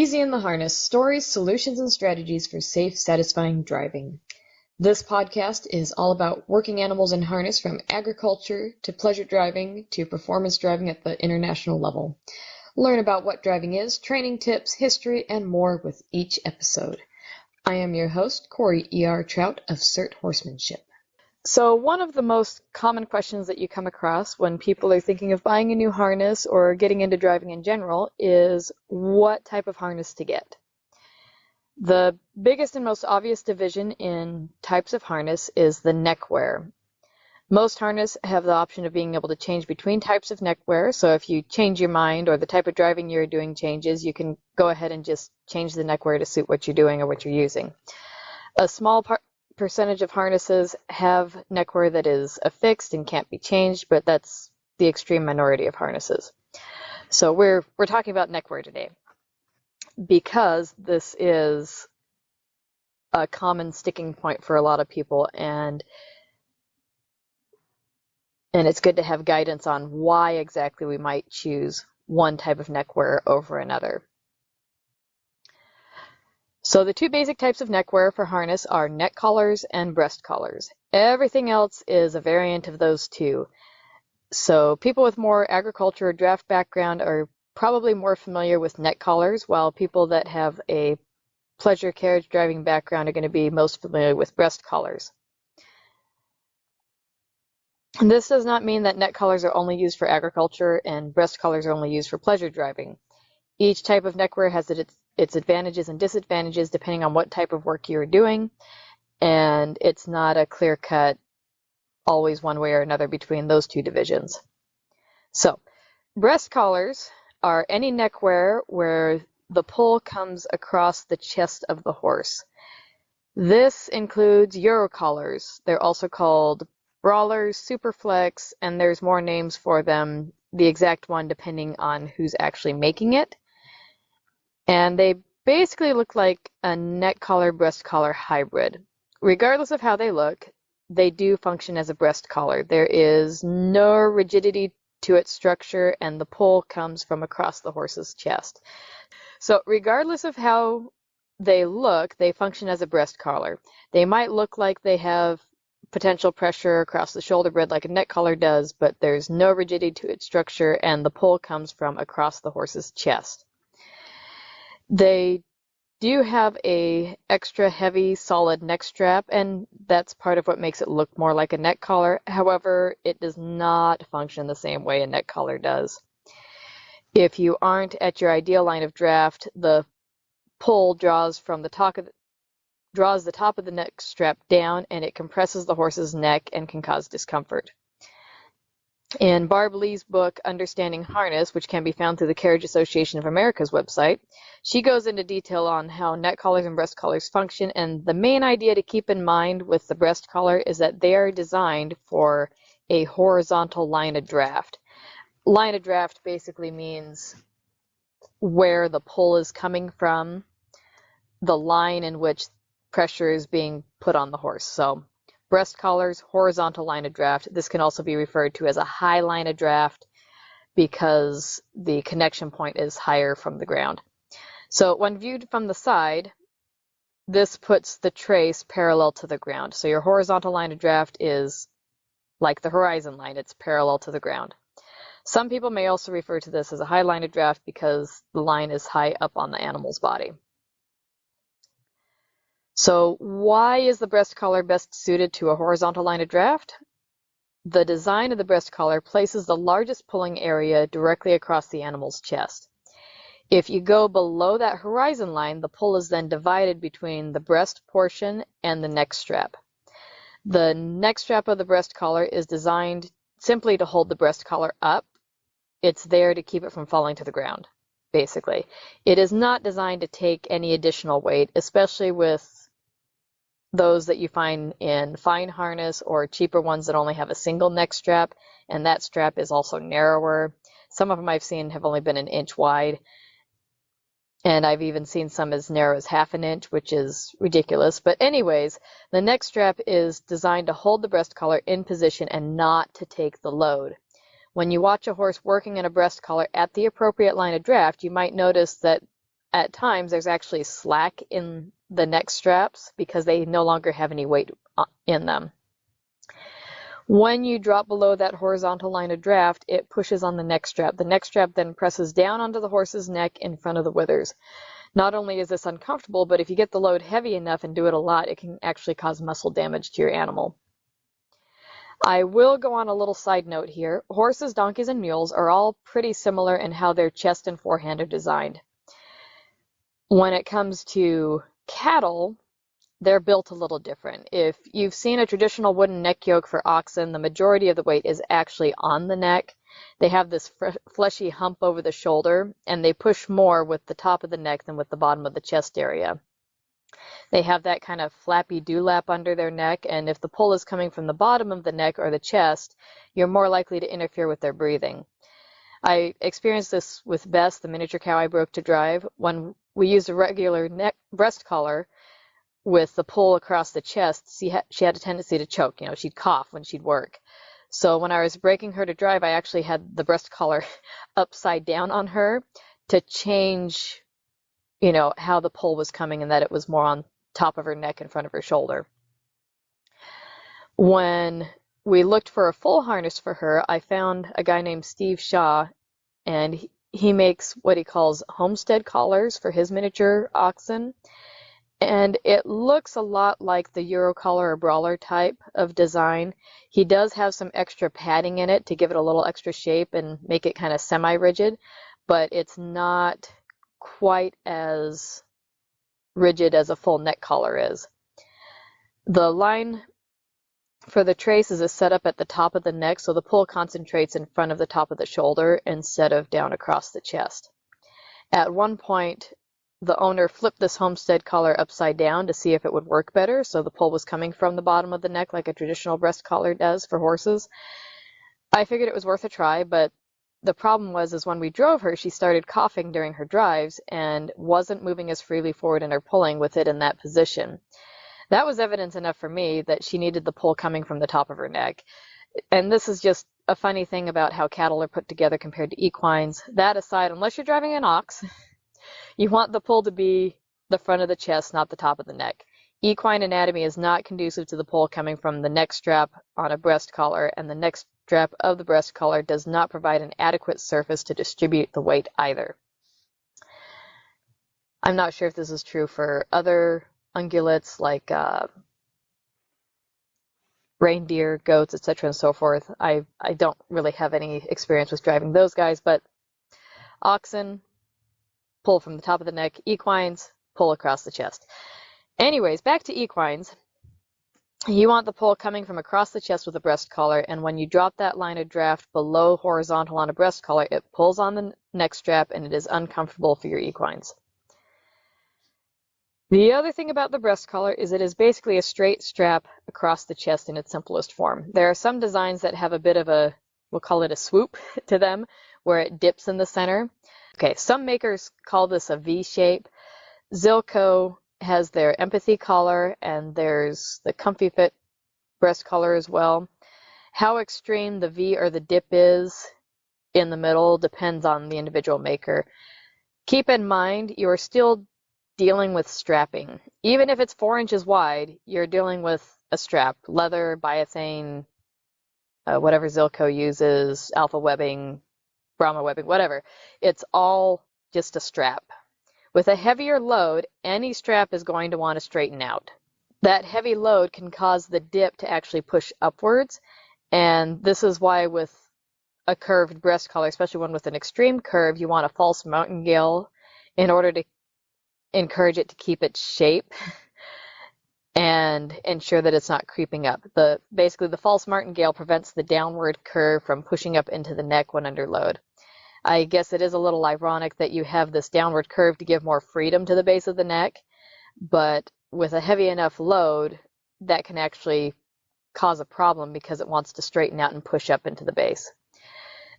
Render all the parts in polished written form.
Easy in the Harness: Stories, Solutions, and Strategies for Safe, Satisfying Driving. This podcast is all about working animals in harness, from agriculture to pleasure driving to performance driving at the international level. Learn about what driving is, training tips, history, and more with each episode. I am your host, Corey E.R. Trout of CERT Horsemanship. So one of the most common questions that you come across when people are thinking of buying a new harness or getting into driving in general is what type of harness to get. The biggest and most obvious division in types of harness is the neckwear. Most harness have the option of being able to change between types of neckwear, so if you change your mind or the type of driving you're doing changes, you can go ahead and just change the neckwear to suit what you're doing or what you're using. A small percentage of harnesses have neckwear that is affixed and can't be changed, but that's the extreme minority of harnesses. So we're talking about neckwear today because this is a common sticking point for a lot of people, and it's good to have guidance on why exactly we might choose one type of neckwear over another. So the two basic types of neckwear for harness are neck collars and breast collars. Everything else is a variant of those two. So people with more agriculture or draft background are probably more familiar with neck collars, while people that have a pleasure carriage driving background are going to be most familiar with breast collars. And this does not mean that neck collars are only used for agriculture and breast collars are only used for pleasure driving. Each type of neckwear has its advantages and disadvantages depending on what type of work you're doing, and it's not a clear-cut always one way or another between those two divisions. So, breast collars are any neckwear where the pull comes across the chest of the horse. This includes Euro collars. They're also called brawlers, superflex, and there's more names for them, the exact one depending on who's actually making it. And they basically look like a neck collar, breast collar hybrid. Regardless of how they look, they do function as a breast collar. There is no rigidity to its structure, and the pull comes from across the horse's chest. So regardless of how they look, they function as a breast collar. They might look like they have potential pressure across the shoulder blade like a neck collar does, but there's no rigidity to its structure, and the pull comes from across the horse's chest. They do have a extra heavy solid neck strap, and that's part of what makes it look more like a neck collar. However, it does not function the same way a neck collar does. If you aren't at your ideal line of draft, the pull draws the top of the neck strap down, and it compresses the horse's neck and can cause discomfort. In Barb Lee's book, Understanding Harness, which can be found through the Carriage Association of America's website, she goes into detail on how neck collars and breast collars function, and the main idea to keep in mind with the breast collar is that they are designed for a horizontal line of draft. Line of draft basically means where the pull is coming from, the line in which pressure is being put on the horse. So breast collars, horizontal line of draft. This can also be referred to as a high line of draft because the connection point is higher from the ground. So when viewed from the side, this puts the trace parallel to the ground. So your horizontal line of draft is like the horizon line. It's parallel to the ground. Some people may also refer to this as a high line of draft because the line is high up on the animal's body. So why is the breast collar best suited to a horizontal line of draft? The design of the breast collar places the largest pulling area directly across the animal's chest. If you go below that horizon line, the pull is then divided between the breast portion and the neck strap. The neck strap of the breast collar is designed simply to hold the breast collar up. It's there to keep it from falling to the ground, basically. It is not designed to take any additional weight, especially with those that you find in fine harness or cheaper ones that only have a single neck strap, and that strap is also narrower. Some of them I've seen have only been an inch wide, and I've even seen some as narrow as half an inch, which is ridiculous. But anyways, the neck strap is designed to hold the breast collar in position and not to take the load. When you watch a horse working in a breast collar at the appropriate line of draft, you might notice that at times there's actually slack in the neck straps because they no longer have any weight in them. When you drop below that horizontal line of draft, it pushes on the neck strap. The neck strap then presses down onto the horse's neck in front of the withers. Not only is this uncomfortable, but if you get the load heavy enough and do it a lot, it can actually cause muscle damage to your animal. I will go on a little side note here. Horses, donkeys, and mules are all pretty similar in how their chest and forehand are designed. When it comes to cattle, they're built a little different. If you've seen a traditional wooden neck yoke for oxen, the majority of the weight is actually on the neck. They have this fleshy hump over the shoulder, and they push more with the top of the neck than with the bottom of the chest area. They have that kind of flappy dewlap under their neck, and if the pull is coming from the bottom of the neck or the chest, you're more likely to interfere with their breathing. I experienced this with Bess, the miniature cow I broke to drive. When we used a regular breast collar with the pull across the chest, she had a tendency to choke. She'd cough when she'd work. So when I was breaking her to drive, I actually had the breast collar upside down on her to change, how the pull was coming and that it was more on top of her neck in front of her shoulder. When we looked for a full harness for her, I found a guy named Steve Shaw, and he makes what he calls homestead collars for his miniature oxen. And it looks a lot like the Euro collar or brawler type of design. He does have some extra padding in it to give it a little extra shape and make it kind of semi-rigid, but it's not quite as rigid as a full neck collar is. The line for the traces is set up at the top of the neck, so the pull concentrates in front of the top of the shoulder instead of down across the chest. At one point, the owner flipped this homestead collar upside down to see if it would work better, so the pull was coming from the bottom of the neck like a traditional breast collar does for horses. I figured it was worth a try, but the problem was when we drove her, she started coughing during her drives and wasn't moving as freely forward in her pulling with it in that position. That was evidence enough for me that she needed the pull coming from the top of her neck. And this is just a funny thing about how cattle are put together compared to equines. That aside, unless you're driving an ox, you want the pull to be the front of the chest, not the top of the neck. Equine anatomy is not conducive to the pull coming from the neck strap on a breast collar, and the neck strap of the breast collar does not provide an adequate surface to distribute the weight either. I'm not sure if this is true for other ungulates like reindeer, goats, etc. and so forth. I don't really have any experience with driving those guys, but oxen, pull from the top of the neck. Equines, pull across the chest. Anyways, back to equines. You want the pull coming from across the chest with a breast collar, and when you drop that line of draft below horizontal on a breast collar, it pulls on the neck strap and it is uncomfortable for your equines. The other thing about the breast collar is it is basically a straight strap across the chest in its simplest form. There are some designs that have a bit of a, we'll call it a swoop to them, where it dips in the center. Okay, some makers call this a V shape. Zilco has their empathy collar, and there's the comfy fit breast collar as well. How extreme the V or the dip is in the middle depends on the individual maker. Keep in mind, you are still dealing with strapping. Even if it's 4 inches wide, you're dealing with a strap. Leather, biothane, whatever Zilco uses, alpha webbing, Brahma webbing, whatever. It's all just a strap. With a heavier load, any strap is going to want to straighten out. That heavy load can cause the dip to actually push upwards, and this is why with a curved breast collar, especially one with an extreme curve, you want a false martingale in order to encourage it to keep its shape and ensure that it's not creeping up. Basically, the false martingale prevents the downward curve from pushing up into the neck when under load. I guess it is a little ironic that you have this downward curve to give more freedom to the base of the neck, but with a heavy enough load, that can actually cause a problem because it wants to straighten out and push up into the base.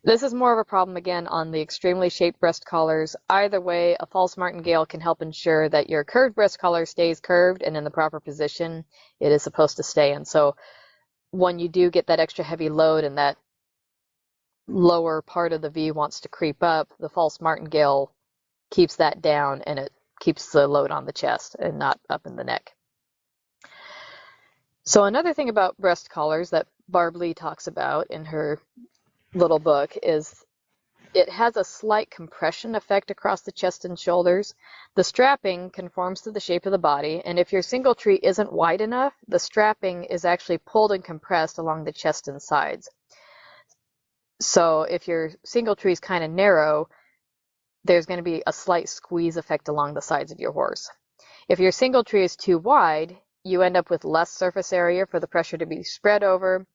This is more of a problem again on the extremely shaped breast collars. Either way, a false martingale can help ensure that your curved breast collar stays curved and in the proper position it is supposed to stay in. So when you do get that extra heavy load and that lower part of the V wants to creep up, the false martingale keeps that down and it keeps the load on the chest and not up in the neck. So another thing about breast collars that Barb Lee talks about in her little book is it has a slight compression effect across the chest and shoulders. The strapping conforms to the shape of the body, and if your single tree isn't wide enough, the strapping is actually pulled and compressed along the chest and sides. So if your single tree is kind of narrow, there's going to be a slight squeeze effect along the sides of your horse. If your single tree is too wide, you end up with less surface area for the pressure to be spread over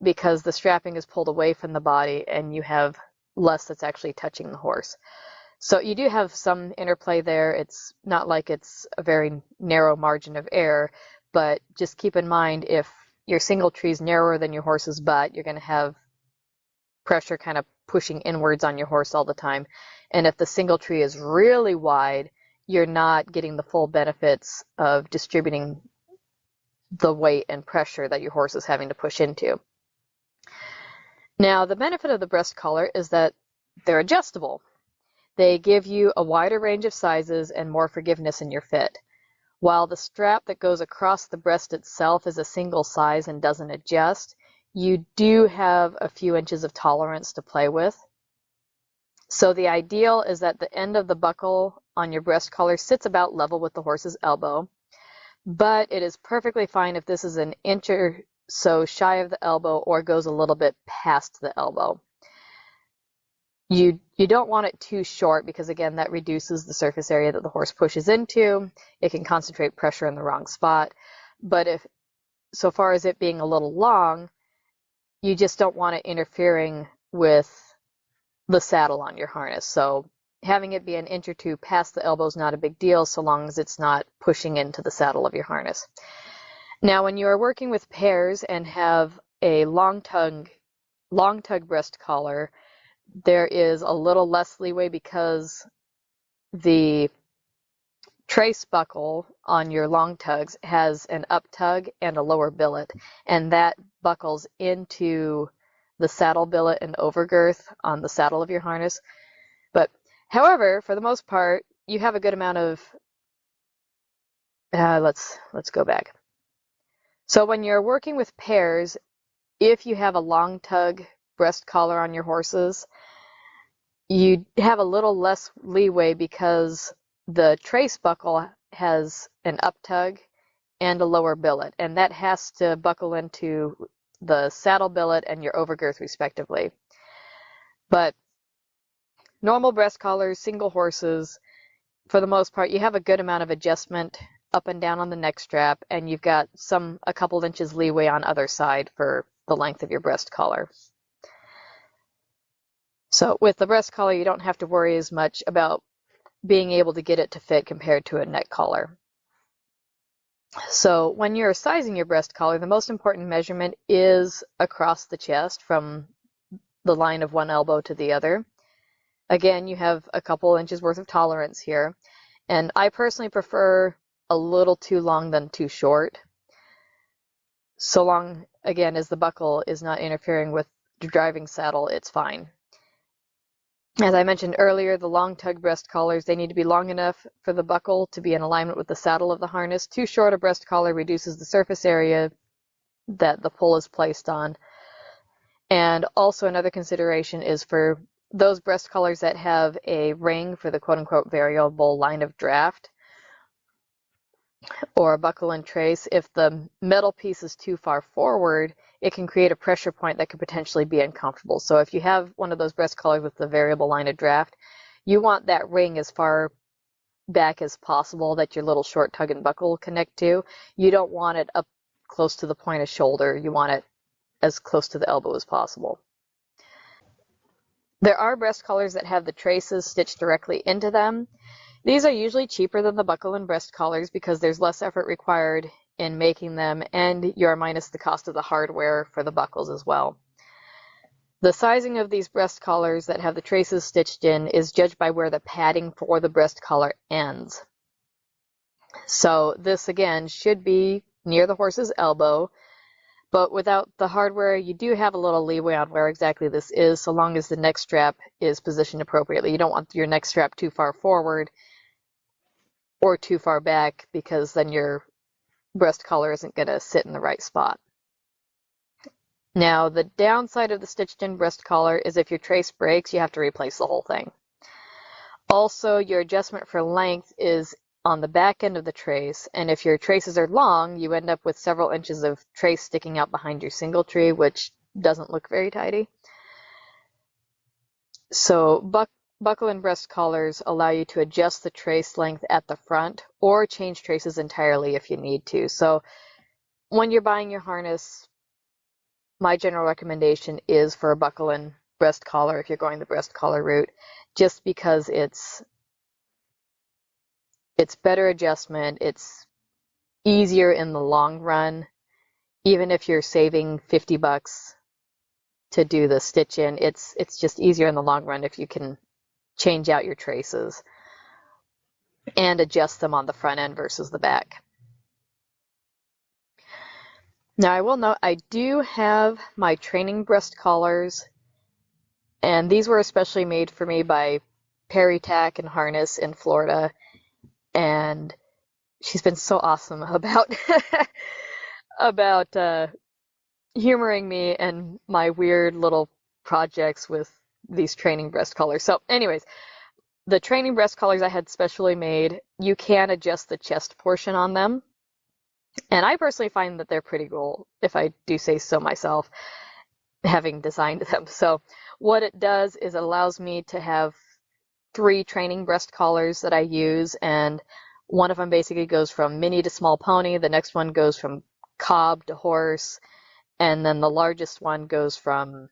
because the strapping is pulled away from the body and you have less that's actually touching the horse. So you do have some interplay there. It's not like it's a very narrow margin of error, but just keep in mind if your single tree is narrower than your horse's butt, you're going to have pressure kind of pushing inwards on your horse all the time. And if the single tree is really wide, you're not getting the full benefits of distributing the weight and pressure that your horse is having to push into. Now, the benefit of the breast collar is that they're adjustable. They give you a wider range of sizes and more forgiveness in your fit. While the strap that goes across the breast itself is a single size and doesn't adjust, you do have a few inches of tolerance to play with. So the ideal is that the end of the buckle on your breast collar sits about level with the horse's elbow, but it is perfectly fine if this is an inch or so shy of the elbow or goes a little bit past the elbow. You don't want it too short because, again, that reduces the surface area that the horse pushes into. It can concentrate pressure in the wrong spot. But if, so far as it being a little long, you just don't want it interfering with the saddle on your harness. So having it be an inch or two past the elbow is not a big deal so long as it's not pushing into the saddle of your harness. Now, when you are working with pairs and have a long tug breast collar, there is a little less leeway because the trace buckle on your long tugs has an up tug and a lower billet, and that buckles into the saddle billet and overgirth on the saddle of your harness. But however, for the most part, you have a good amount of let's go back. So when you're working with pairs, if you have a long tug breast collar on your horses, you have a little less leeway because the trace buckle has an up tug and a lower billet, and that has to buckle into the saddle billet and your overgirth respectively. But normal breast collars, single horses, for the most part, you have a good amount of adjustment up and down on the neck strap, and you've got a couple inches leeway on either side for the length of your breast collar. So with the breast collar, you don't have to worry as much about being able to get it to fit compared to a neck collar. So when you're sizing your breast collar, the most important measurement is across the chest from the line of one elbow to the other. Again, you have a couple inches worth of tolerance here, and I personally prefer a little too long than too short. So long, again, as the buckle is not interfering with the driving saddle, it's fine. As I mentioned earlier, the long tug breast collars, they need to be long enough for the buckle to be in alignment with the saddle of the harness. Too short a breast collar reduces the surface area that the pull is placed on. And also another consideration is for those breast collars that have a ring for the quote-unquote variable line of draft or a buckle and trace, if the metal piece is too far forward, it can create a pressure point that could potentially be uncomfortable. So if you have one of those breast collars with the variable line of draft, you want that ring as far back as possible that your little short tug and buckle connect to. You don't want it up close to the point of shoulder. You want it as close to the elbow as possible. There are breast collars that have the traces stitched directly into them. These are usually cheaper than the buckle and breast collars because there's less effort required in making them, and you're minus the cost of the hardware for the buckles as well. The sizing of these breast collars that have the traces stitched in is judged by where the padding for the breast collar ends. So this again should be near the horse's elbow, But without the hardware, you do have a little leeway on where exactly this is, so long as the neck strap is positioned appropriately. You don't want your neck strap too far forward or too far back, because then your breast collar isn't going to sit in the right spot. Now, the downside of the stitched in breast collar is if your trace breaks, you have to replace the whole thing. Also, your adjustment for length is on the back end of the trace, and if your traces are long, you end up with several inches of trace sticking out behind your single tree, which doesn't look very tidy. So buckle and breast collars allow you to adjust the trace length at the front or change traces entirely if you need to. So when you're buying your harness, my general recommendation is for a buckle and breast collar if you're going the breast collar route, just because it's better adjustment, it's easier in the long run. Even if you're saving $50 to do the stitch in, it's just easier in the long run if you can change out your traces and adjust them on the front end versus the back. Now I will note I do have my training breast collars, and these were especially made for me by Perry Tack and Harness in Florida, and she's been so awesome about about humoring me and my weird little projects with these training breast collars. So anyways, the training breast collars I had specially made, you can adjust the chest portion on them. And I personally find that they're pretty cool, if I do say so myself, having designed them. So what it does is it allows me to have 3 training breast collars that I use, and one of them basically goes from mini to small pony, the next one goes from cob to horse, and then the largest one goes from,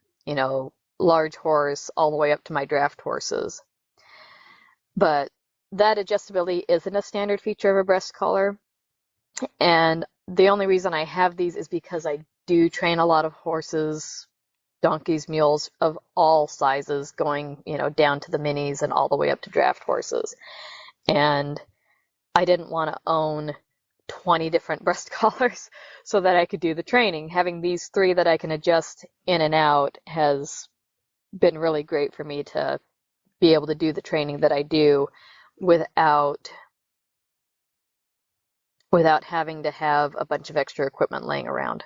large horse all the way up to my draft horses. But that adjustability isn't a standard feature of a breast collar. And the only reason I have these is because I do train a lot of horses, donkeys, mules of all sizes, going, down to the minis and all the way up to draft horses. And I didn't want to own 20 different breast collars so that I could do the training. Having these 3 that I can adjust in and out has been really great for me to be able to do the training that I do without having to have a bunch of extra equipment laying around.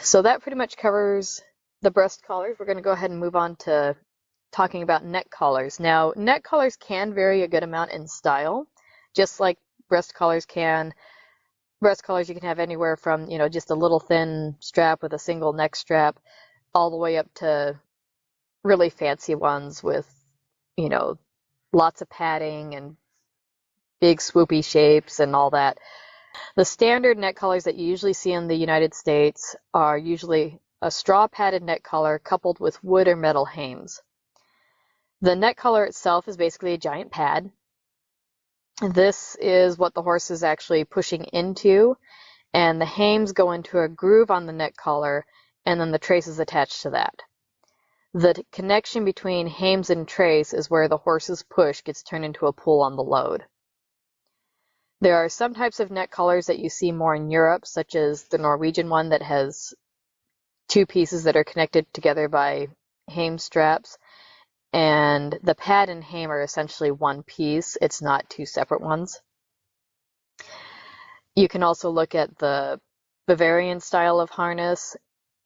So that pretty much covers the breast collars. We're going to go ahead and move on to talking about neck collars. Now, neck collars can vary a good amount in style, just like breast collars can. Breast collars you can have anywhere from, just a little thin strap with a single neck strap, all the way up to really fancy ones with, lots of padding and big swoopy shapes and all that. The standard neck collars that you usually see in the United States are usually a straw padded neck collar coupled with wood or metal hames. The neck collar itself is basically a giant pad. This is what the horse is actually pushing into, and the hames go into a groove on the neck collar, and then the trace is attached to that. The connection between hames and trace is where the horse's push gets turned into a pull on the load. There are some types of neck collars that you see more in Europe, such as the Norwegian one that has 2 pieces that are connected together by hame straps, and the pad and hame are essentially one piece. It's not 2 separate ones. You can also look at the Bavarian style of harness,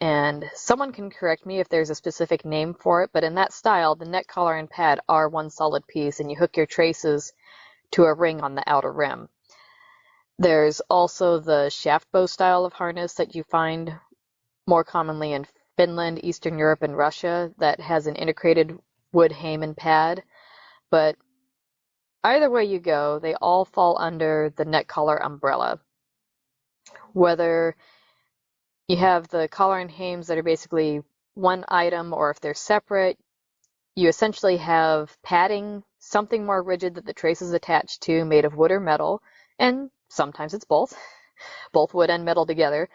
and someone can correct me if there's a specific name for it, but in that style, the neck collar and pad are one solid piece, and you hook your traces to a ring on the outer rim. There's also the shaft bow style of harness that you find more commonly in Finland, Eastern Europe, and Russia that has an integrated wood hame and pad. But either way you go, they all fall under the neck collar umbrella. Whether you have the collar and hames that are basically one item, or if they're separate, you essentially have padding, something more rigid that the trace is attached to, made of wood or metal, and sometimes it's both wood and metal together.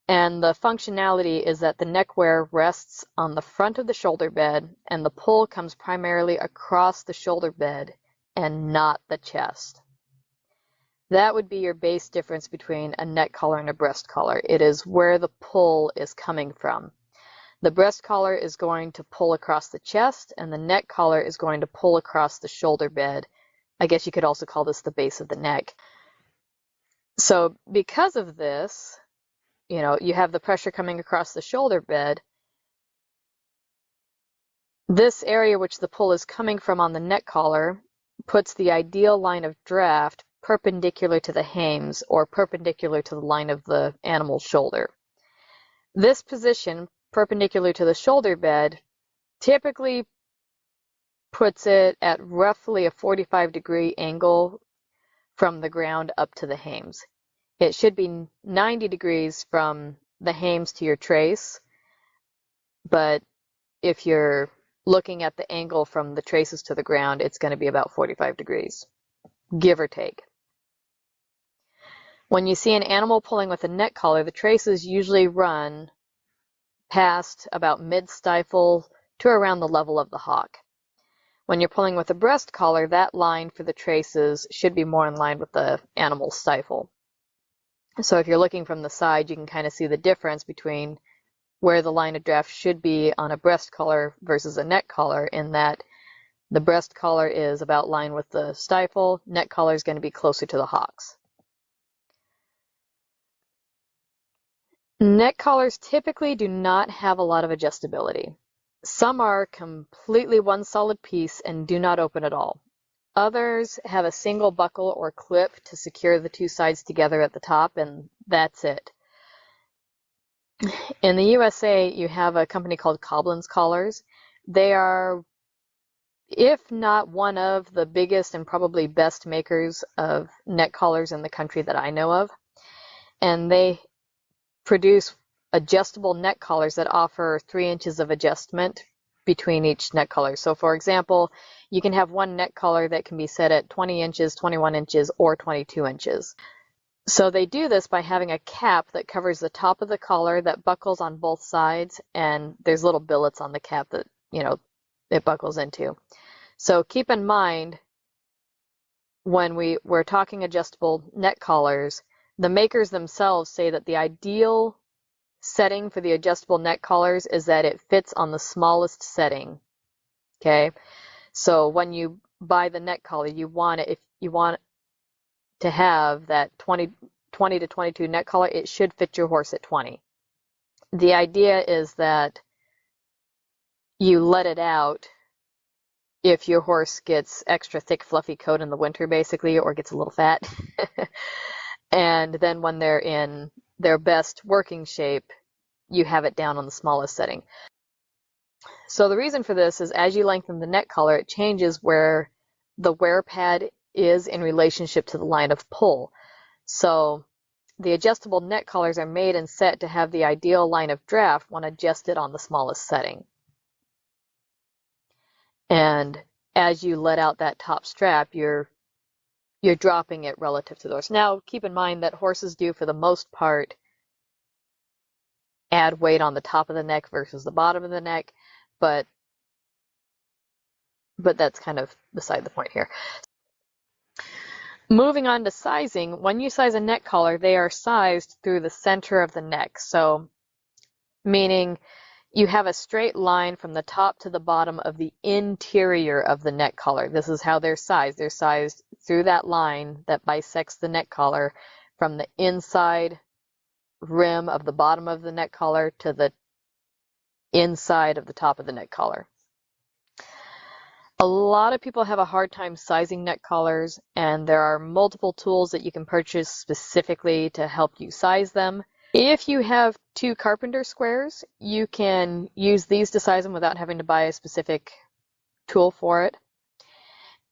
And the functionality is that the neckwear rests on the front of the shoulder bed, and the pull comes primarily across the shoulder bed and not the chest. That would be your base difference between a neck collar and a breast collar. It is where the pull is coming from. The breast collar is going to pull across the chest, and the neck collar is going to pull across the shoulder bed. I guess you could also call this the base of the neck. So because of this, you have the pressure coming across the shoulder bed. This area which the pull is coming from on the neck collar puts the ideal line of draft perpendicular to the hames, or perpendicular to the line of the animal's shoulder. This position, perpendicular to the shoulder bed, typically puts it at roughly a 45-degree angle from the ground up to the hames. It should be 90 degrees from the hames to your trace, but if you're looking at the angle from the traces to the ground, it's going to be about 45 degrees, give or take. When you see an animal pulling with a neck collar, the traces usually run past about mid-stifle to around the level of the hock. When you're pulling with a breast collar, that line for the traces should be more in line with the animal's stifle. So if you're looking from the side, you can kind of see the difference between where the line of draft should be on a breast collar versus a neck collar, in that the breast collar is about line with the stifle, neck collar is going to be closer to the hocks. Neck collars typically do not have a lot of adjustability. Some are completely one solid piece and do not open at all. Others have a single buckle or clip to secure the two sides together at the top, and that's it. In the USA, you have a company called Coblin's Collars. They are, if not one of the biggest and probably best makers of neck collars in the country that I know of. And they produce adjustable neck collars that offer 3 inches of adjustment between each neck collar. So for example, you can have one neck collar that can be set at 20 inches, 21 inches, or 22 inches. So they do this by having a cap that covers the top of the collar that buckles on both sides, and there's little billets on the cap that, it buckles into. So keep in mind, when we're talking adjustable neck collars, the makers themselves say that the ideal setting for the adjustable neck collars is that it fits on the smallest setting. Okay, so when you buy the neck collar, if you want to have that 20 to 22 neck collar, it should fit your horse at 20. The idea is that you let it out if your horse gets extra thick fluffy coat in the winter, basically, or gets a little fat. And then when they're in their best working shape, you have it down on the smallest setting. So the reason for this is, as you lengthen the neck collar, it changes where the wear pad is in relationship to the line of pull. So the adjustable neck collars are made and set to have the ideal line of draft when adjusted on the smallest setting. And as you let out that top strap, you're dropping it relative to the horse. Now, keep in mind that horses do, for the most part, add weight on the top of the neck versus the bottom of the neck, but that's kind of beside the point here. Moving on to sizing, when you size a neck collar, they are sized through the center of the neck. So, meaning you have a straight line from the top to the bottom of the interior of the neck collar. This is how they're sized. They're sized through that line that bisects the neck collar from the inside rim of the bottom of the neck collar to the inside of the top of the neck collar. A lot of people have a hard time sizing neck collars, and there are multiple tools that you can purchase specifically to help you size them. If you have 2 carpenter squares, you can use these to size them without having to buy a specific tool for it.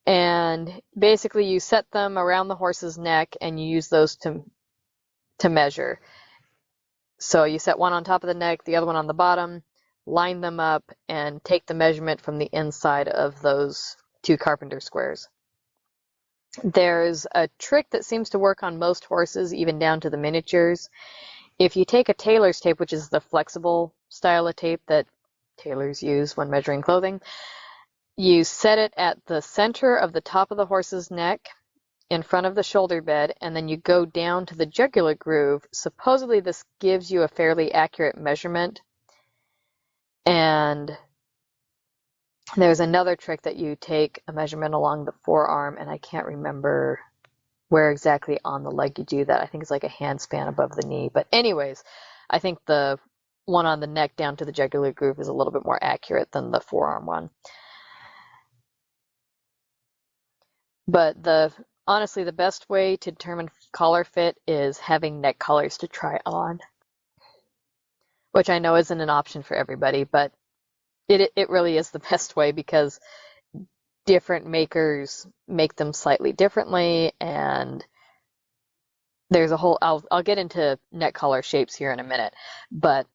And basically you set them around the horse's neck and you use those to measure. So you set one on top of the neck, the other one on the bottom, line them up, and take the measurement from the inside of those 2 carpenter squares. There's a trick that seems to work on most horses, even down to the miniatures. If you take a tailor's tape, which is the flexible style of tape that tailors use when measuring clothing, you set it at the center of the top of the horse's neck, in front of the shoulder bed, and then you go down to the jugular groove. Supposedly this gives you a fairly accurate measurement. And there's another trick that you take a measurement along the forearm, and I can't remember where exactly on the leg you do that. I think it's like a hand span above the knee. But anyways, I think the one on the neck down to the jugular groove is a little bit more accurate than the forearm one. But honestly, the best way to determine collar fit is having neck collars to try on, which I know isn't an option for everybody, but it really is the best way because different makers make them slightly differently, and there's a whole, I'll get into neck collar shapes here in a minute, but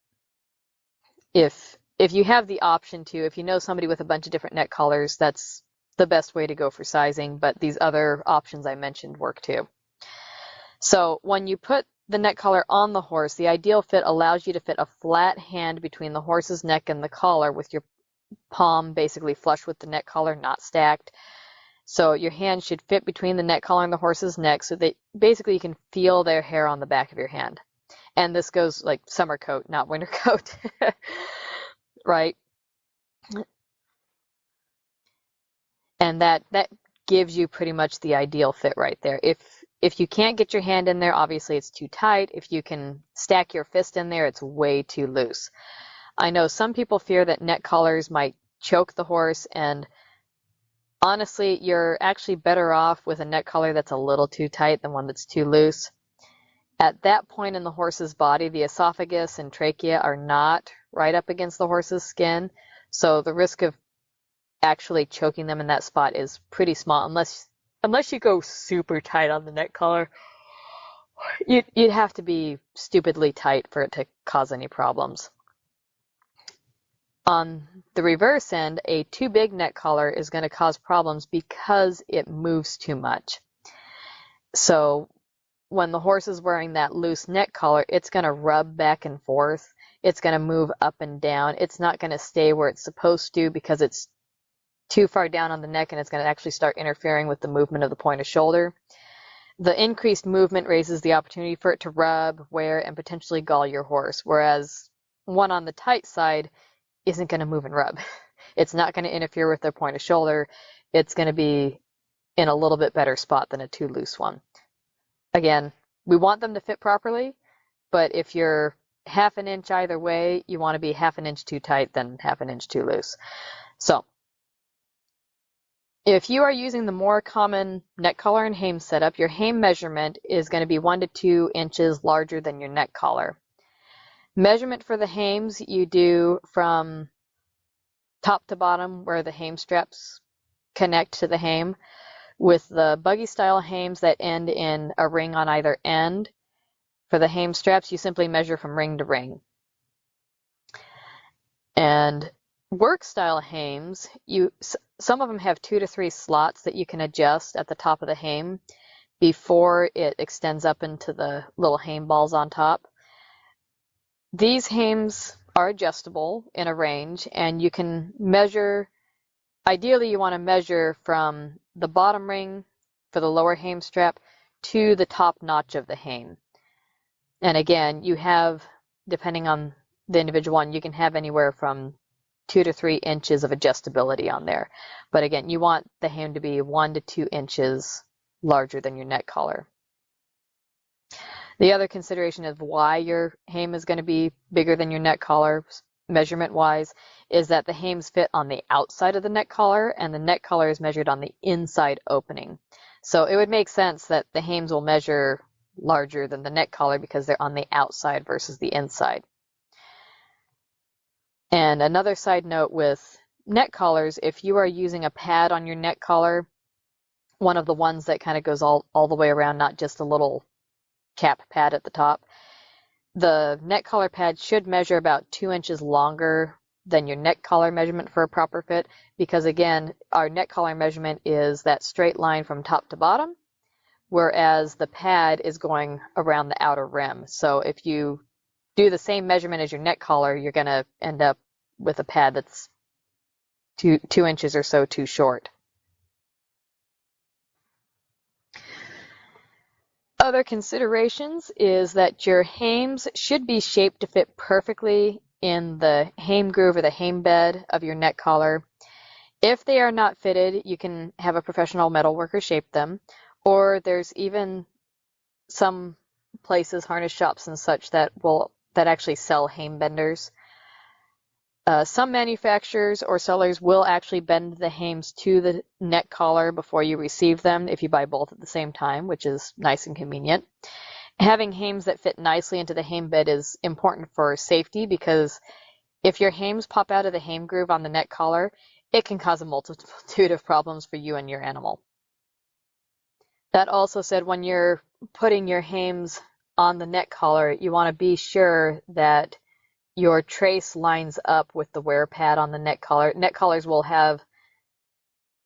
if you have the option to, if you know somebody with a bunch of different neck collars, that's the best way to go for sizing, but these other options I mentioned work too. So when you put the neck collar on the horse, the ideal fit allows you to fit a flat hand between the horse's neck and the collar with your palm basically flush with the neck collar, not stacked. So your hand should fit between the neck collar and the horse's neck so that basically you can feel their hair on the back of your hand. And this goes like summer coat, not winter coat, right? And that gives you pretty much the ideal fit right there. If you can't get your hand in there, obviously it's too tight. If you can stack your fist in there, it's way too loose. I know some people fear that neck collars might choke the horse, and honestly, you're actually better off with a neck collar that's a little too tight than one that's too loose. At that point in the horse's body, the esophagus and trachea are not right up against the horse's skin, so the risk of actually choking them in that spot is pretty small, unless you go super tight on the neck collar. You'd have to be stupidly tight for it to cause any problems. On the reverse end, a too big neck collar is going to cause problems because it moves too much. So when the horse is wearing that loose neck collar, it's going to rub back and forth. It's going to move up and down. It's not going to stay where it's supposed to because it's too far down on the neck, and it's going to actually start interfering with the movement of the point of shoulder. The increased movement raises the opportunity for it to rub, wear, and potentially gall your horse, whereas one on the tight side isn't going to move and rub. It's not going to interfere with their point of shoulder. It's going to be in a little bit better spot than a too loose one. Again, we want them to fit properly, but if you're half an inch either way, you want to be half an inch too tight than half an inch too loose. So if you are using the more common neck collar and hame setup, your hame measurement is going to be 1 to 2 inches larger than your neck collar. Measurement for the hames you do from top to bottom where the hame straps connect to the hame. With the buggy style hames that end in a ring on either end, for the hame straps you simply measure from ring to ring. And work style hames, some of them have 2 to 3 slots that you can adjust at the top of the hame before it extends up into the little hame balls on top. These hames are adjustable in a range, and you can measure, ideally you want to measure from the bottom ring for the lower hame strap to the top notch of the hame. And again, you have, depending on the individual one, you can have anywhere from 2 to 3 inches of adjustability on there. But again, you want the hame to be 1 to 2 inches larger than your neck collar. The other consideration of why your hame is going to be bigger than your neck collar, measurement-wise, is that the hames fit on the outside of the neck collar, and the neck collar is measured on the inside opening. So it would make sense that the hames will measure larger than the neck collar because they're on the outside versus the inside. And another side note with neck collars, if you are using a pad on your neck collar, one of the ones that kind of goes all the way around, not just a little cap pad at the top, the neck collar pad should measure about 2 inches longer than your neck collar measurement for a proper fit, because again, our neck collar measurement is that straight line from top to bottom, whereas the pad is going around the outer rim. So if you do the same measurement as your neck collar, you're going to end up with a pad that's 2 inches or so too short. Other considerations is that your hames should be shaped to fit perfectly in the hame groove or the hame bed of your neck collar. If they are not fitted, you can have a professional metal worker shape them, or there's even some places, harness shops and such, that actually sell hame benders. Some manufacturers or sellers will actually bend the hames to the neck collar before you receive them if you buy both at the same time, which is nice and convenient. Having hames that fit nicely into the hame bed is important for safety, because if your hames pop out of the hame groove on the neck collar, it can cause a multitude of problems for you and your animal. That also said, when you're putting your hames on the neck collar, you want to be sure that your trace lines up with the wear pad on the neck collar. Neck collars will have,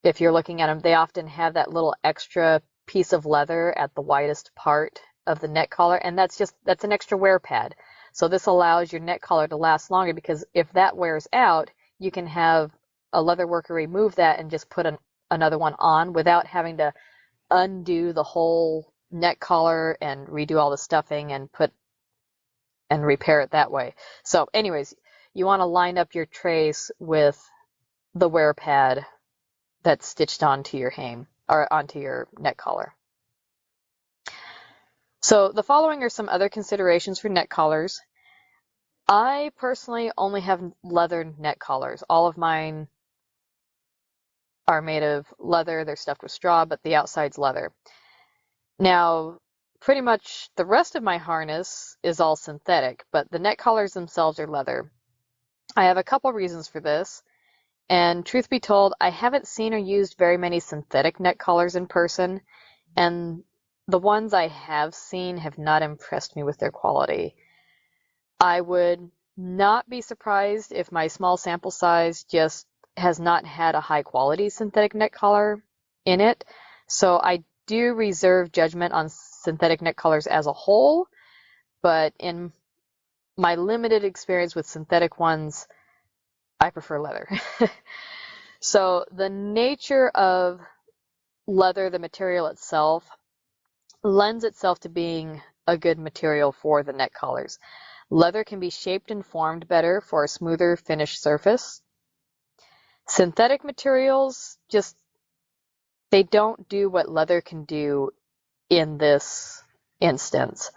if you're looking at them, they often have that little extra piece of leather at the widest part of the neck collar, and that's an extra wear pad. So this allows your neck collar to last longer, because if that wears out, you can have a leather worker remove that and just put another one on without having to undo the whole neck collar and redo all the stuffing and repair it that way. So anyways, you want to line up your trace with the wear pad that's stitched onto your hame or onto your neck collar. So the following are some other considerations for neck collars. I personally only have leather neck collars. All of mine are made of leather. They're stuffed with straw, but the outside's leather. Now, pretty much the rest of my harness is all synthetic, but the neck collars themselves are leather. I have a couple reasons for this, and truth be told, I haven't seen or used very many synthetic neck collars in person, and the ones I have seen have not impressed me with their quality. I would not be surprised if my small sample size just has not had a high quality synthetic neck collar in it, so I do reserve judgment on synthetic neck collars as a whole, but in my limited experience with synthetic ones, I prefer leather. So the nature of leather, the material itself, lends itself to being a good material for the neck collars. Leather can be shaped and formed better for a smoother finished surface. Synthetic materials they don't do what leather can do in this instance.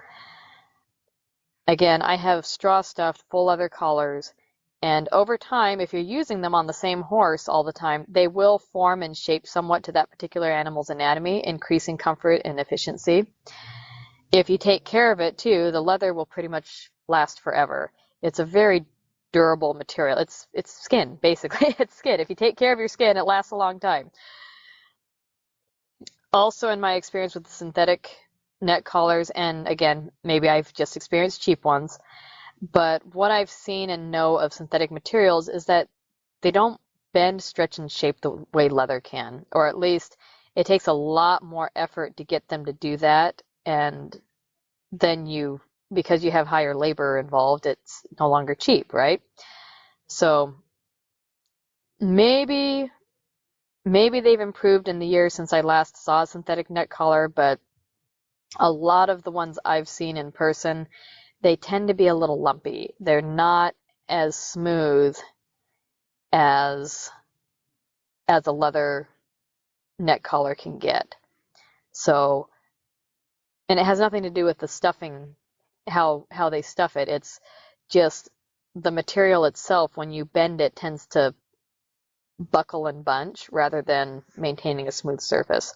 Again, I have straw stuffed full leather collars, and over time, if you're using them on the same horse all the time, they will form and shape somewhat to that particular animal's anatomy, increasing comfort and efficiency. If you take care of it too, the leather will pretty much last forever. It's a very durable material. It's skin, basically. It's skin. If you take care of your skin, it lasts a long time. Also, in my experience with the synthetic neck collars, and again, maybe I've just experienced cheap ones, but what I've seen and know of synthetic materials is that they don't bend, stretch, and shape the way leather can, or at least it takes a lot more effort to get them to do that, and then because you have higher labor involved, it's no longer cheap, right? So maybe they've improved in the years since I last saw a synthetic neck collar, but a lot of the ones I've seen in person, they tend to be a little lumpy. They're not as smooth as a leather neck collar can get. So, and it has nothing to do with the stuffing, how they stuff it. It's just the material itself, when you bend it, tends to buckle and bunch rather than maintaining a smooth surface.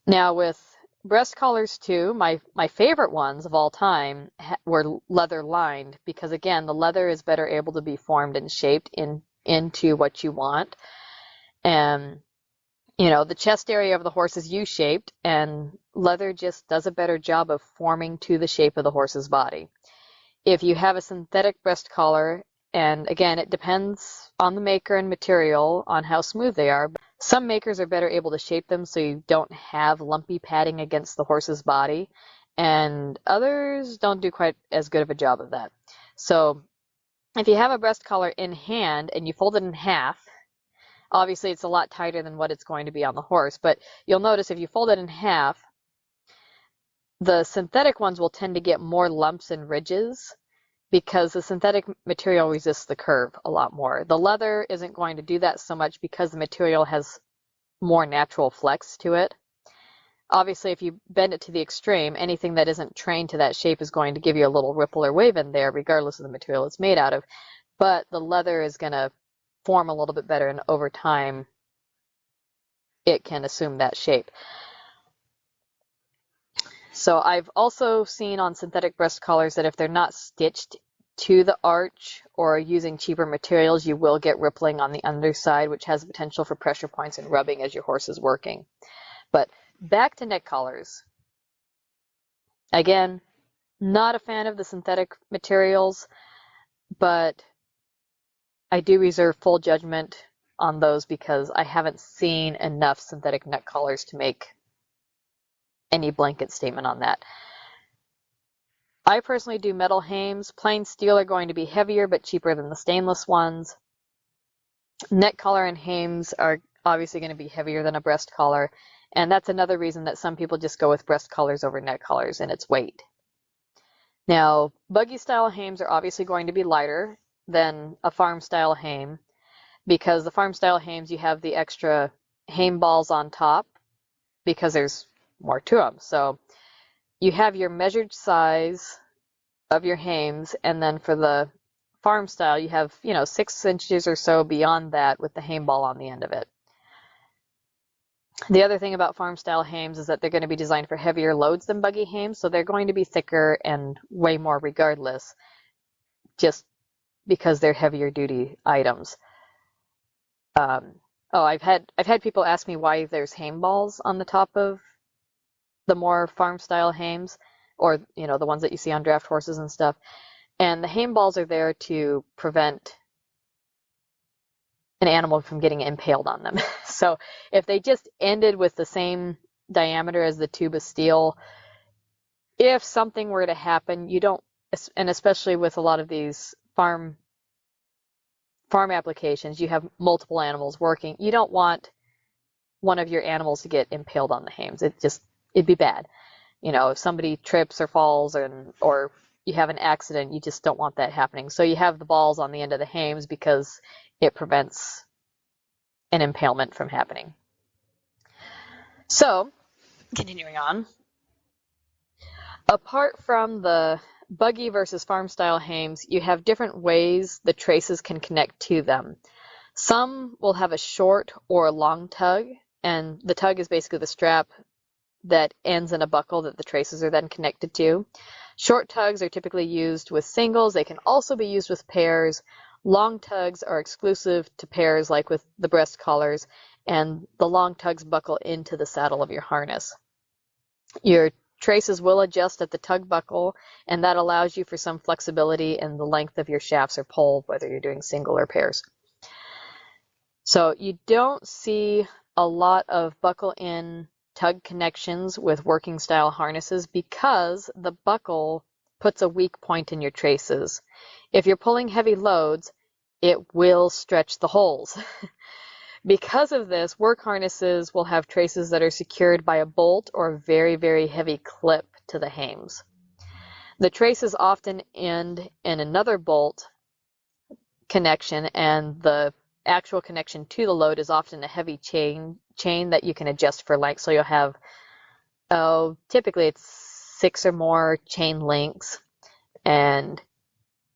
Now with breast collars too, my favorite ones of all time were leather lined, because again, the leather is better able to be formed and shaped into what you want. And the chest area of the horse is U-shaped, and leather just does a better job of forming to the shape of the horse's body. If you have a synthetic breast collar, and again, it depends on the maker and material on how smooth they are. Some makers are better able to shape them so you don't have lumpy padding against the horse's body, and others don't do quite as good of a job of that. So if you have a breast collar in hand and you fold it in half, obviously it's a lot tighter than what it's going to be on the horse, but you'll notice if you fold it in half, The synthetic ones will tend to get more lumps and ridges because the synthetic material resists the curve a lot more. The leather isn't going to do that so much because the material has more natural flex to it. Obviously, if you bend it to the extreme, anything that isn't trained to that shape is going to give you a little ripple or wave in there, regardless of the material it's made out of. But the leather is going to form a little bit better, and over time, it can assume that shape. So I've also seen on synthetic breast collars that if they're not stitched to the arch or using cheaper materials, you will get rippling on the underside, which has the potential for pressure points and rubbing as your horse is working. But back to neck collars. Again, not a fan of the synthetic materials, but I do reserve full judgment on those because I haven't seen enough synthetic neck collars to make any blanket statement on that. I personally do metal hames. Plain steel are going to be heavier but cheaper than the stainless ones. Neck collar and hames are obviously going to be heavier than a breast collar, and that's another reason that some people just go with breast collars over neck collars, and it's weight. Now, buggy style hames are obviously going to be lighter than a farm style hame because the farm style hames you have the extra hame balls on top because there's more to them. So you have your measured size of your hames, and then for the farm style you have 6 inches or so beyond that with the hame ball on the end of it. The other thing about farm style hames is that they're going to be designed for heavier loads than buggy hames, so they're going to be thicker and weigh more regardless, just because they're heavier duty items. I've had people ask me why there's hame balls on the top of the more farm style hames, or the ones that you see on draft horses and stuff. And the hame balls are there to prevent an animal from getting impaled on them. So if they just ended with the same diameter as the tube of steel, if something were to happen, you don't, and especially with a lot of these farm applications, you have multiple animals working, you don't want one of your animals to get impaled on the hames. It'd be bad. If somebody trips or falls or you have an accident, you just don't want that happening. So you have the balls on the end of the hames because it prevents an impalement from happening. So, continuing on, apart from the buggy versus farm style hames, you have different ways the traces can connect to them. Some will have a short or a long tug, and the tug is basically the strap that ends in a buckle that the traces are then connected to. Short tugs are typically used with singles. They can also be used with pairs. Long tugs are exclusive to pairs, like with the breast collars, and the long tugs buckle into the saddle of your harness. Your traces will adjust at the tug buckle, and that allows you for some flexibility in the length of your shafts or pole, whether you're doing single or pairs. So you don't see a lot of buckle-in tug connections with working style harnesses because the buckle puts a weak point in your traces. If you're pulling heavy loads, it will stretch the holes. Because of this, work harnesses will have traces that are secured by a bolt or a very, very heavy clip to the hames. The traces often end in another bolt connection, and the actual connection to the load is often a heavy chain that you can adjust for length. So you'll have, typically it's 6 or more chain links, and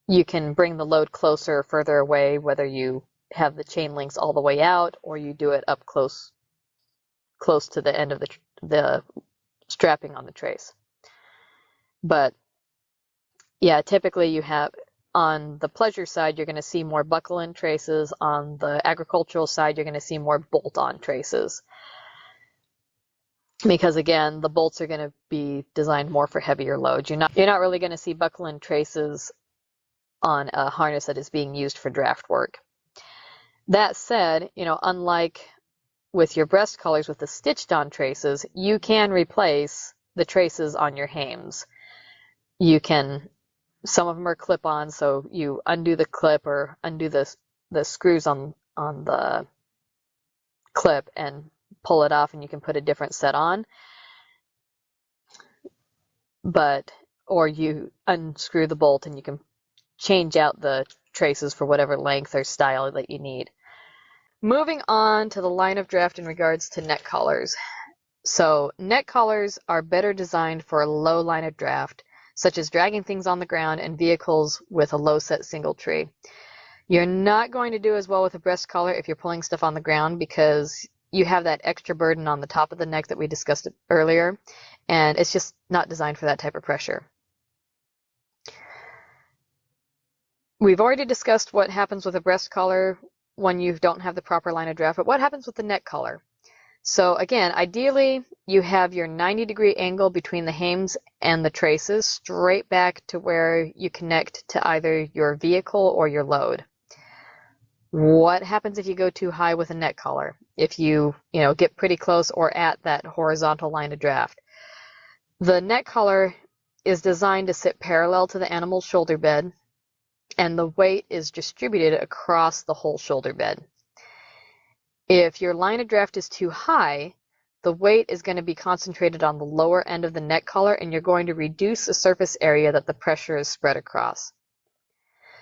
you can bring the load closer or further away, whether you have the chain links all the way out or you do it up close to the end of the strapping on the trace. But yeah, typically you have, on the pleasure side, you're going to see more buckle-in traces. On the agricultural side, you're going to see more bolt-on traces. Because again, the bolts are going to be designed more for heavier loads. You're not really going to see buckle-in traces on a harness that is being used for draft work. That said, unlike with your breast collars with the stitched-on traces, you can replace the traces on your hames. Some of them are clip-on, so you undo the clip or undo the screws on the clip and pull it off, and you can put a different set on. or you unscrew the bolt and you can change out the traces for whatever length or style that you need. Moving on to the line of draft in regards to neck collars. So neck collars are better designed for a low line of draft, such as dragging things on the ground and vehicles with a low set single tree. You're not going to do as well with a breast collar if you're pulling stuff on the ground because you have that extra burden on the top of the neck that we discussed earlier, and it's just not designed for that type of pressure. We've already discussed what happens with a breast collar when you don't have the proper line of draft, but what happens with the neck collar? So again, ideally, you have your 90-degree angle between the hames and the traces straight back to where you connect to either your vehicle or your load. What happens if you go too high with a neck collar? If you get pretty close or at that horizontal line of draft. The neck collar is designed to sit parallel to the animal's shoulder bed, and the weight is distributed across the whole shoulder bed. If your line of draft is too high, the weight is going to be concentrated on the lower end of the neck collar, and you're going to reduce the surface area that the pressure is spread across.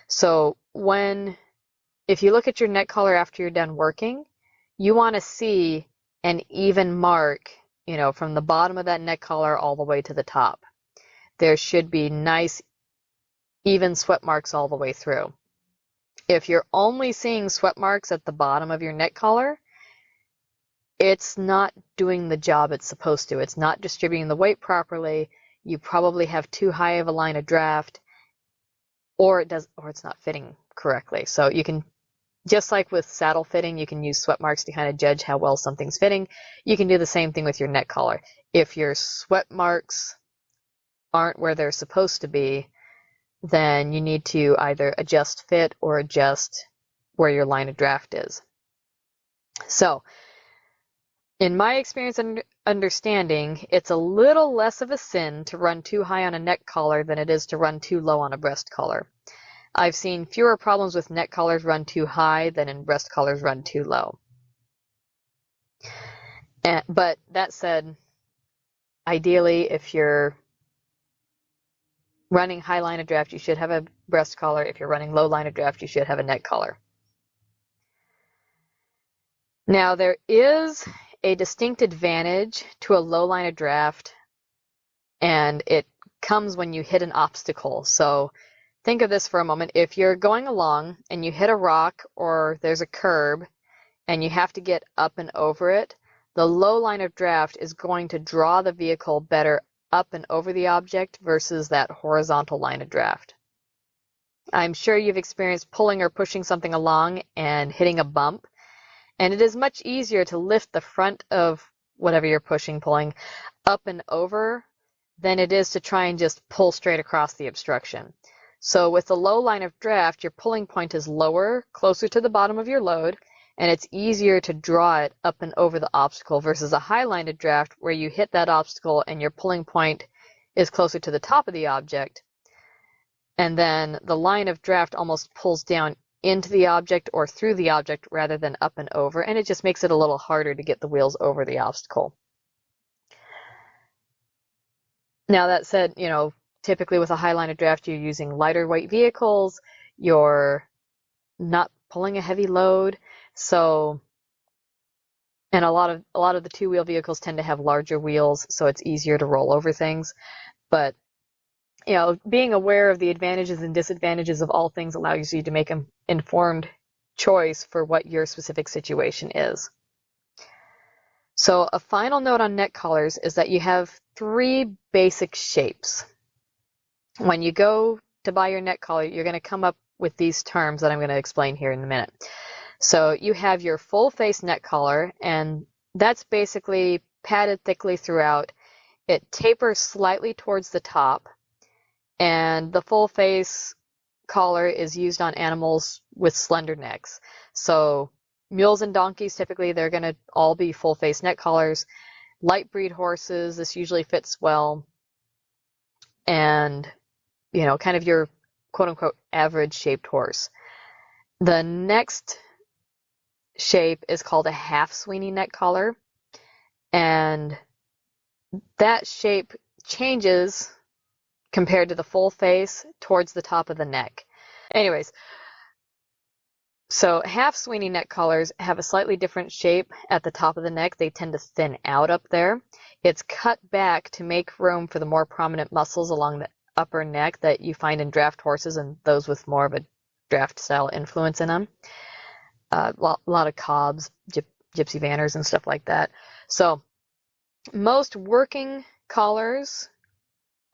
So if you look at your neck collar after you're done working, you want to see an even mark, from the bottom of that neck collar all the way to the top. There should be nice, even sweat marks all the way through. If you're only seeing sweat marks at the bottom of your neck collar, it's not doing the job it's supposed to. It's not distributing the weight properly. You probably have too high of a line of draft, or it's not fitting correctly. So you can, just like with saddle fitting, you can use sweat marks to kind of judge how well something's fitting. You can do the same thing with your neck collar. If your sweat marks aren't where they're supposed to be, then you need to either adjust fit or adjust where your line of draft is. So, in my experience and understanding, it's a little less of a sin to run too high on a neck collar than it is to run too low on a breast collar. I've seen fewer problems with neck collars run too high than in breast collars run too low. But that said, ideally, if you're running high line of draft, you should have a breast collar. If you're running low line of draft, you should have a neck collar. Now, there is a distinct advantage to a low line of draft, and it comes when you hit an obstacle. So think of this for a moment. If you're going along and you hit a rock or there's a curb and you have to get up and over it, the low line of draft is going to draw the vehicle better up and over the object versus that horizontal line of draft. I'm sure you've experienced pulling or pushing something along and hitting a bump, and it is much easier to lift the front of whatever you're pulling up and over than it is to try and just pull straight across the obstruction. So with the low line of draft, your pulling point is lower, closer to the bottom of your load, and it's easier to draw it up and over the obstacle versus a high line of draft where you hit that obstacle and your pulling point is closer to the top of the object, and then the line of draft almost pulls down into the object or through the object rather than up and over, and it just makes it a little harder to get the wheels over the obstacle. Now that said, typically with a high line of draft, you're using lighter weight vehicles, you're not pulling a heavy load, and a lot of the two-wheel vehicles tend to have larger wheels, so it's easier to roll over things. But being aware of the advantages and disadvantages of all things allows you to make an informed choice for what your specific situation is. So a final note on neck collars is that you have 3 basic shapes. When you go to buy your neck collar, you're going to come up with these terms that I'm going to explain here in a minute. So you have your full face neck collar, and that's basically padded thickly throughout. It tapers slightly towards the top, and the full face collar is used on animals with slender necks. So mules and donkeys, typically they're going to all be full face neck collars. Light breed horses, this usually fits well. And, kind of your quote unquote average shaped horse. The next shape is called a half Sweeney neck collar. And that shape changes compared to the full face towards the top of the neck. Anyways, so half Sweeney neck collars have a slightly different shape at the top of the neck. They tend to thin out up there. It's cut back to make room for the more prominent muscles along the upper neck that you find in draft horses and those with more of a draft style influence in them. A lot of cobs, gypsy vanners and stuff like that. So most working collars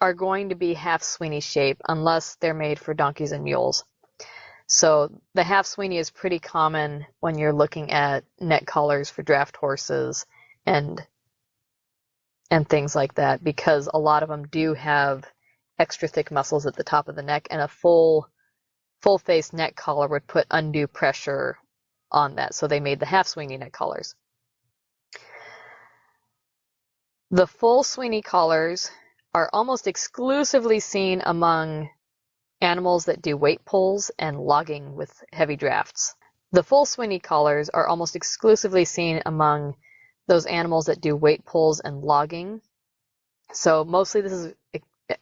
are going to be half Sweeney shape unless they're made for donkeys and mules. So the half Sweeney is pretty common when you're looking at neck collars for draft horses and things like that, because a lot of them do have extra thick muscles at the top of the neck, and a full face neck collar would put undue pressure on that. So they made the half Sweeney neck collars. The full Sweeney collars are almost exclusively seen among animals that do weight pulls and logging with heavy drafts. The full Sweeney collars are almost exclusively seen among those animals that do weight pulls and logging. So mostly this is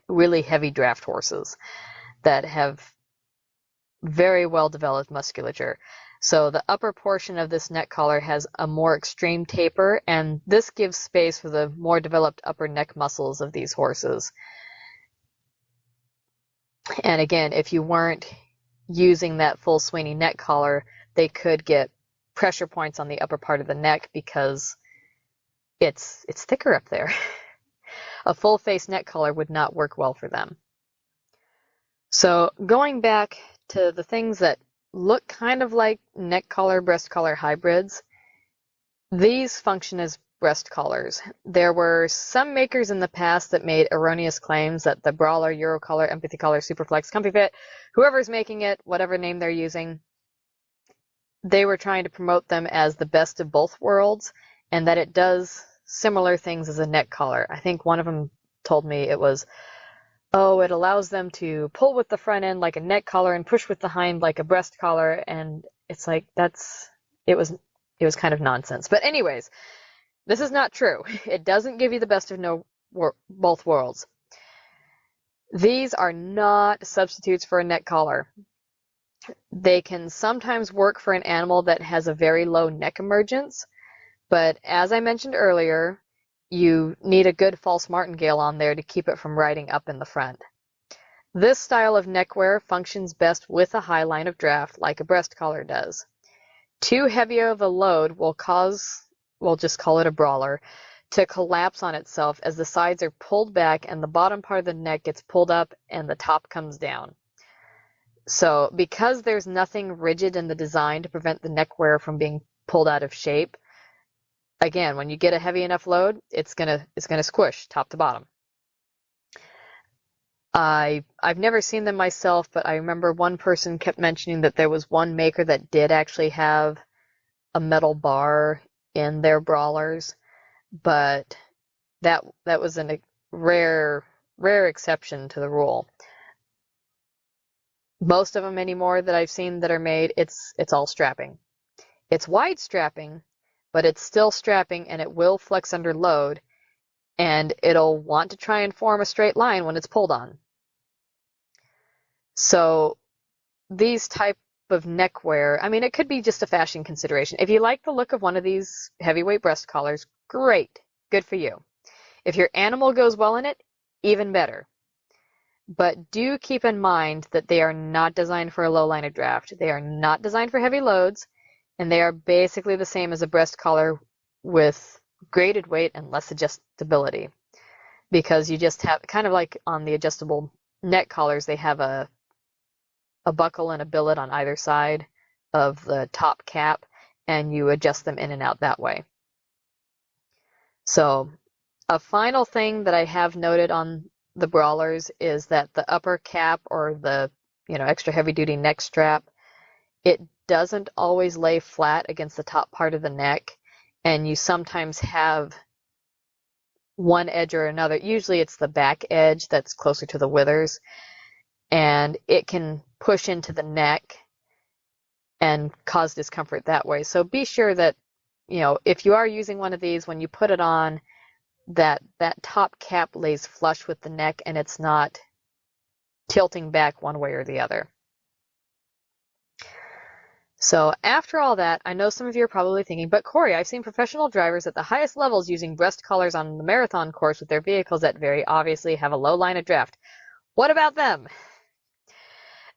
really heavy draft horses that have very well developed musculature. So the upper portion of this neck collar has a more extreme taper, and this gives space for the more developed upper neck muscles of these horses. And again, if you weren't using that full Sweeney neck collar, they could get pressure points on the upper part of the neck because it's thicker up there. A full face neck collar would not work well for them. So going back to the things that look kind of like neck collar, breast collar hybrids, these function as breast collars. There were some makers in the past that made erroneous claims that the Brawler, Eurocollar, Empathy Collar, Superflex, Comfy Fit, whoever's making it, whatever name they're using, they were trying to promote them as the best of both worlds, and that it does similar things as a neck collar. I think one of them told me it was, oh, it allows them to pull with the front end like a neck collar and push with the hind like a breast collar, and it's like it was kind of nonsense. But anyways, this is not true. It doesn't give you the best of both worlds. These are not substitutes for a neck collar. They can sometimes work for an animal that has a very low neck emergence, but as I mentioned earlier, you need a good false martingale on there to keep it from riding up in the front. This style of neckwear functions best with a high line of draft like a breast collar does. Too heavy of a load will cause, we'll just call it a brawler, to collapse on itself as the sides are pulled back and the bottom part of the neck gets pulled up and the top comes down. So because there's nothing rigid in the design to prevent the neckwear from being pulled out of shape, again, when you get a heavy enough load, it's gonna squish top to bottom. I've never seen them myself, but I remember one person kept mentioning that there was one maker that did actually have a metal bar in their brawlers, but that was a rare exception to the rule. Most of them anymore that I've seen that are made, it's all strapping. It's wide strapping, but it's still strapping and it will flex under load, and it'll want to try and form a straight line when it's pulled on. So these type of neckwear, I mean, it could be just a fashion consideration. If you like the look of one of these heavyweight breast collars, great, good for you. If your animal goes well in it, even better. But do keep in mind that they are not designed for a low line of draft. They are not designed for heavy loads, and they are basically the same as a breast collar with graded weight and less adjustability. Because you just have, kind of like on the adjustable neck collars, they have a buckle and a billet on either side of the top cap, and you adjust them in and out that way. So a final thing that I have noted on the brawlers is that the upper cap, or the extra heavy duty neck strap, it doesn't always lay flat against the top part of the neck, and you sometimes have one edge or another. Usually it's the back edge that's closer to the withers, and it can push into the neck and cause discomfort that way. So be sure that if you are using one of these, when you put it on, that top cap lays flush with the neck and it's not tilting back one way or the other. So after all that, I know some of you are probably thinking, but Corey, I've seen professional drivers at the highest levels using breast collars on the marathon course with their vehicles that very obviously have a low line of draft. What about them?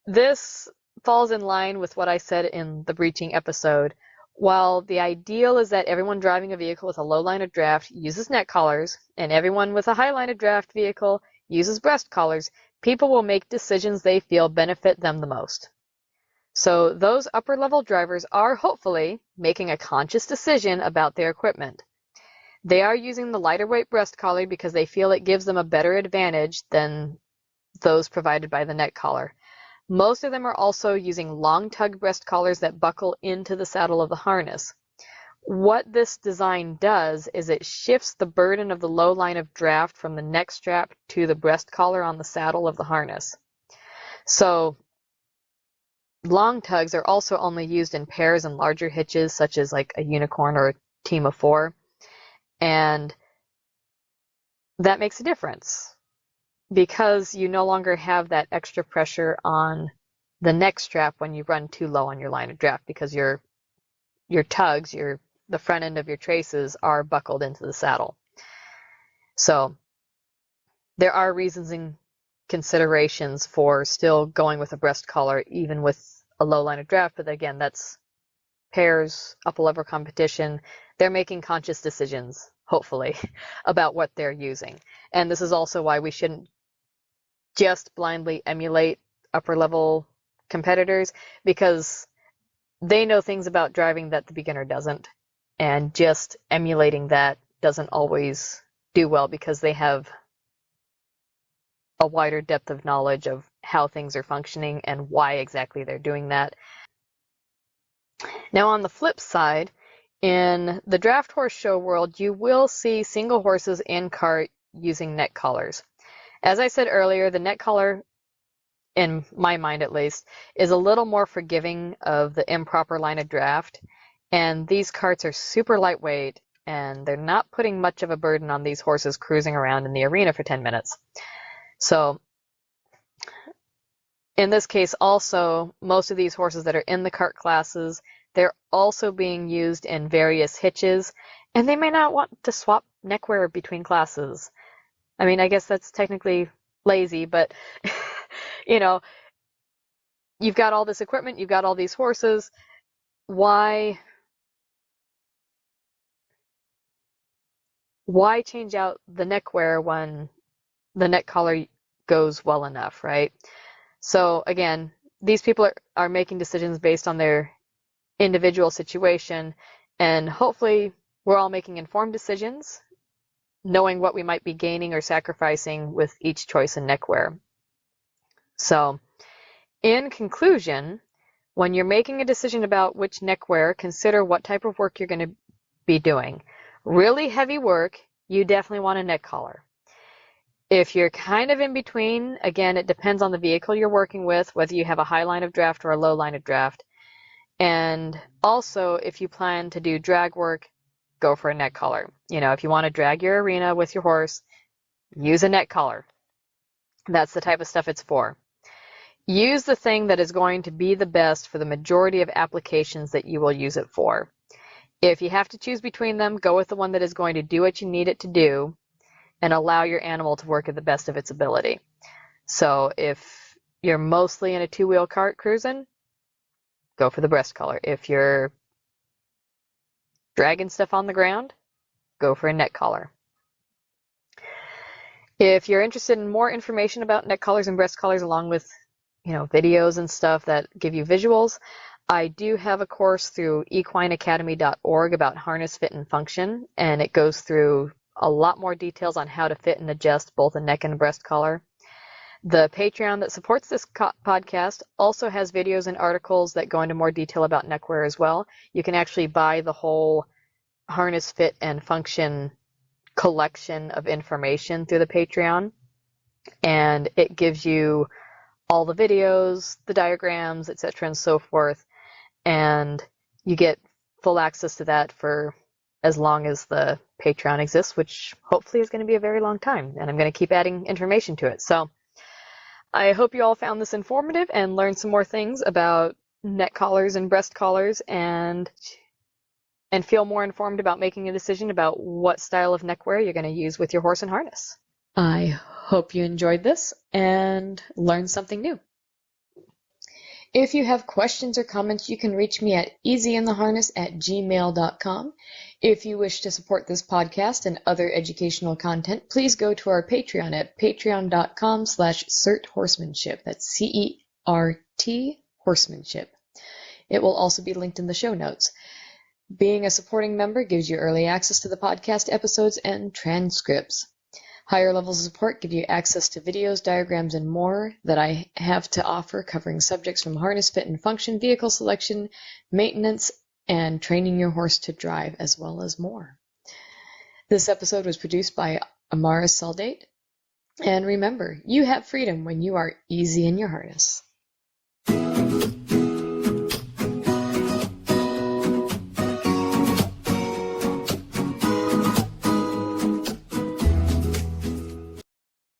This falls in line with what I said in the breaching episode. While the ideal is that everyone driving a vehicle with a low line of draft uses neck collars, and everyone with a high line of draft vehicle uses breast collars, people will make decisions they feel benefit them the most. So those upper level drivers are hopefully making a conscious decision about their equipment. They are using the lighter weight breast collar because they feel it gives them a better advantage than those provided by the neck collar. Most of them are also using long tug breast collars that buckle into the saddle of the harness. What this design does is it shifts the burden of the low line of draft from the neck strap to the breast collar on the saddle of the harness. So long tugs are also only used in pairs and larger hitches, such as like a unicorn or a team of 4. And that makes a difference because you no longer have that extra pressure on the neck strap when you run too low on your line of draft because your tugs, the front end of your traces are buckled into the saddle. So there are reasons and considerations for still going with a breast collar even with a low line of draft, but again, that's pairs, upper level competition. They're making conscious decisions, hopefully, about what they're using. And this is also why we shouldn't just blindly emulate upper level competitors, because they know things about driving that the beginner doesn't, and just emulating that doesn't always do well because they have a wider depth of knowledge of how things are functioning and why exactly they're doing that. Now on the flip side, in the draft horse show world, you will see single horses in cart using neck collars. As I said earlier, the neck collar, in my mind at least, is a little more forgiving of the improper line of draft, and these carts are super lightweight, and they're not putting much of a burden on these horses cruising around in the arena for 10 minutes. So in this case also, most of these horses that are in the cart classes, they're also being used in various hitches, and they may not want to swap neckwear between classes. I mean, I guess that's technically lazy, but you know, you've got all this equipment, you've got all these horses. Why change out the neckwear when the neck collar goes well enough, right? So again, these people are making decisions based on their individual situation, and hopefully we're all making informed decisions, knowing what we might be gaining or sacrificing with each choice in neckwear. So in conclusion, when you're making a decision about which neckwear, consider what type of work you're going to be doing. Really heavy work, you definitely want a neck collar. If you're kind of in between, again, it depends on the vehicle you're working with, whether you have a high line of draft or a low line of draft. And also, if you plan to do drag work, go for a neck collar. You know, if you want to drag your arena with your horse, use a neck collar. That's the type of stuff it's for. Use the thing that is going to be the best for the majority of applications that you will use it for. If you have to choose between them, go with the one that is going to do what you need it to do and allow your animal to work at the best of its ability. So if you're mostly in a two-wheel cart cruising, go for the breast collar. If you're dragging stuff on the ground, go for a neck collar. If you're interested in more information about neck collars and breast collars, along with videos and stuff that give you visuals, I do have a course through equineacademy.org about harness fit and function, and it goes through a lot more details on how to fit and adjust both a neck and a breast collar. The Patreon that supports this podcast also has videos and articles that go into more detail about neckwear as well. You can actually buy the whole harness fit and function collection of information through the Patreon, and it gives you all the videos, the diagrams, etc. and so forth, and you get full access to that for as long as the Patreon exists, which hopefully is going to be a very long time, and I'm going to keep adding information to it. So I hope you all found this informative and learned some more things about neck collars and breast collars and feel more informed about making a decision about what style of neckwear you're going to use with your horse and harness. I hope you enjoyed this and learned something new. If you have questions or comments, you can reach me at easyintheharness@gmail.com. If you wish to support this podcast and other educational content, please go to our Patreon at patreon.com/certhorsemanship. That's CERT horsemanship. It will also be linked in the show notes. Being a supporting member gives you early access to the podcast episodes and transcripts. Higher levels of support give you access to videos, diagrams, and more that I have to offer, covering subjects from harness fit and function, vehicle selection, maintenance, and training your horse to drive, as well as more. This episode was produced by Amara Saldate. And remember, you have freedom when you are easy in your harness.